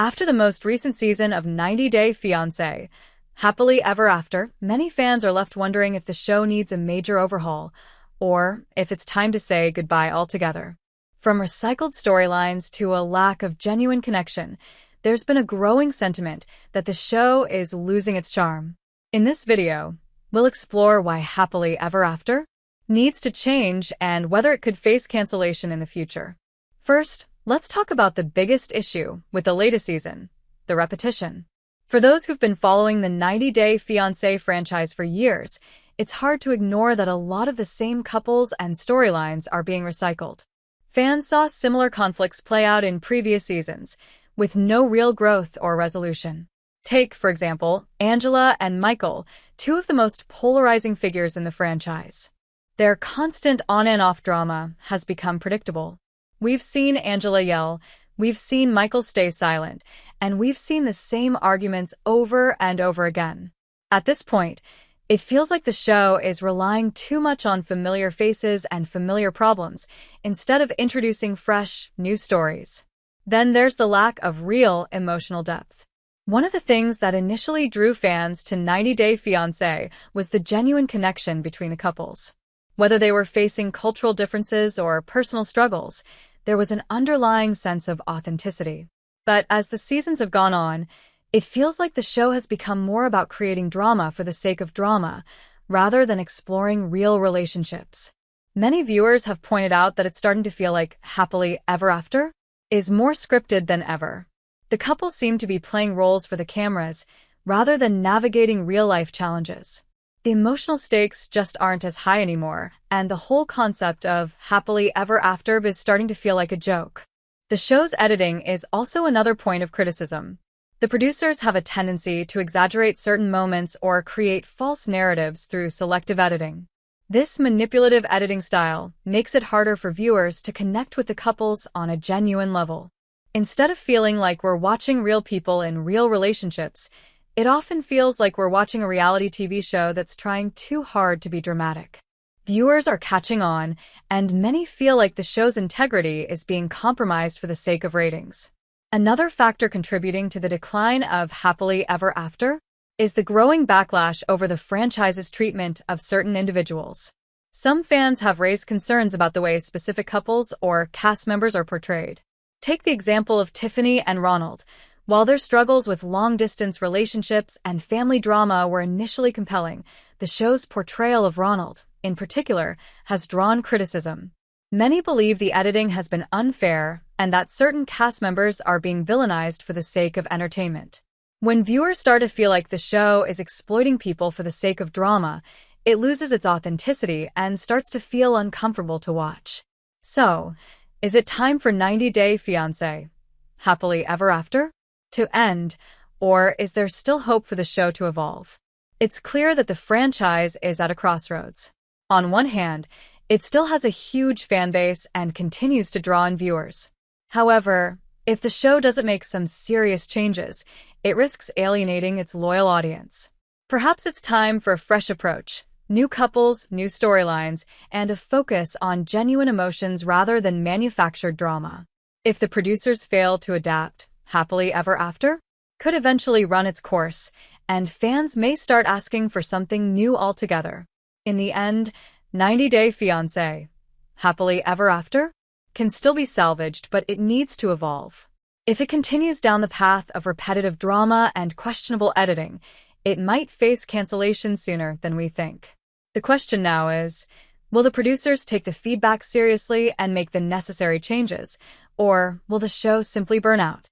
After the most recent season of 90 Day Fiancé, Happily Ever After, many fans are left wondering if the show needs a major overhaul, or if it's time to say goodbye altogether. From recycled storylines to a lack of genuine connection, there's been a growing sentiment that the show is losing its charm. In this video, we'll explore why Happily Ever After needs to change and whether it could face cancellation in the future. First, let's talk about the biggest issue with the latest season, the repetition. For those who've been following the 90 Day Fiancé franchise for years, it's hard to ignore that a lot of the same couples and storylines are being recycled. Fans saw similar conflicts play out in previous seasons, with no real growth or resolution. Take, for example, Angela and Michael, two of the most polarizing figures in the franchise. Their constant on and off drama has become predictable. We've seen Angela yell, we've seen Michael stay silent, and we've seen the same arguments over and over again. At this point, it feels like the show is relying too much on familiar faces and familiar problems instead of introducing fresh, new stories. Then there's the lack of real emotional depth. One of the things that initially drew fans to 90 Day Fiancé was the genuine connection between the couples. Whether they were facing cultural differences or personal struggles, there was an underlying sense of authenticity. But as the seasons have gone on, it feels like the show has become more about creating drama for the sake of drama, rather than exploring real relationships. Many viewers have pointed out that it's starting to feel like Happily Ever After is more scripted than ever. The couple seem to be playing roles for the cameras, rather than navigating real-life challenges. The emotional stakes just aren't as high anymore, and the whole concept of Happily Ever After is starting to feel like a joke. The show's editing is also another point of criticism. The producers have a tendency to exaggerate certain moments or create false narratives through selective editing. This manipulative editing style makes it harder for viewers to connect with the couples on a genuine level. Instead of feeling like we're watching real people in real relationships, it often feels like we're watching a reality TV show that's trying too hard to be dramatic. Viewers are catching on, and many feel like the show's integrity is being compromised for the sake of ratings. Another factor contributing to the decline of Happily Ever After is the growing backlash over the franchise's treatment of certain individuals. Some fans have raised concerns about the way specific couples or cast members are portrayed. Take the example of Tiffany and Ronald. While their struggles with long-distance relationships and family drama were initially compelling, the show's portrayal of Ronald, in particular, has drawn criticism. Many believe the editing has been unfair and that certain cast members are being villainized for the sake of entertainment. When viewers start to feel like the show is exploiting people for the sake of drama, it loses its authenticity and starts to feel uncomfortable to watch. So, is it time for 90 Day Fiancé, Happily Ever After, to end, or is there still hope for the show to evolve? It's clear that the franchise is at a crossroads. On one hand, it still has a huge fan base and continues to draw in viewers. However, if the show doesn't make some serious changes, it risks alienating its loyal audience. Perhaps it's time for a fresh approach, new couples, new storylines, and a focus on genuine emotions rather than manufactured drama. If the producers fail to adapt, Happily Ever After could eventually run its course, and fans may start asking for something new altogether. In the end, 90 Day Fiancé, Happily Ever After can still be salvaged, but it needs to evolve. If it continues down the path of repetitive drama and questionable editing, it might face cancellation sooner than we think. The question now is, will the producers take the feedback seriously and make the necessary changes, or will the show simply burn out?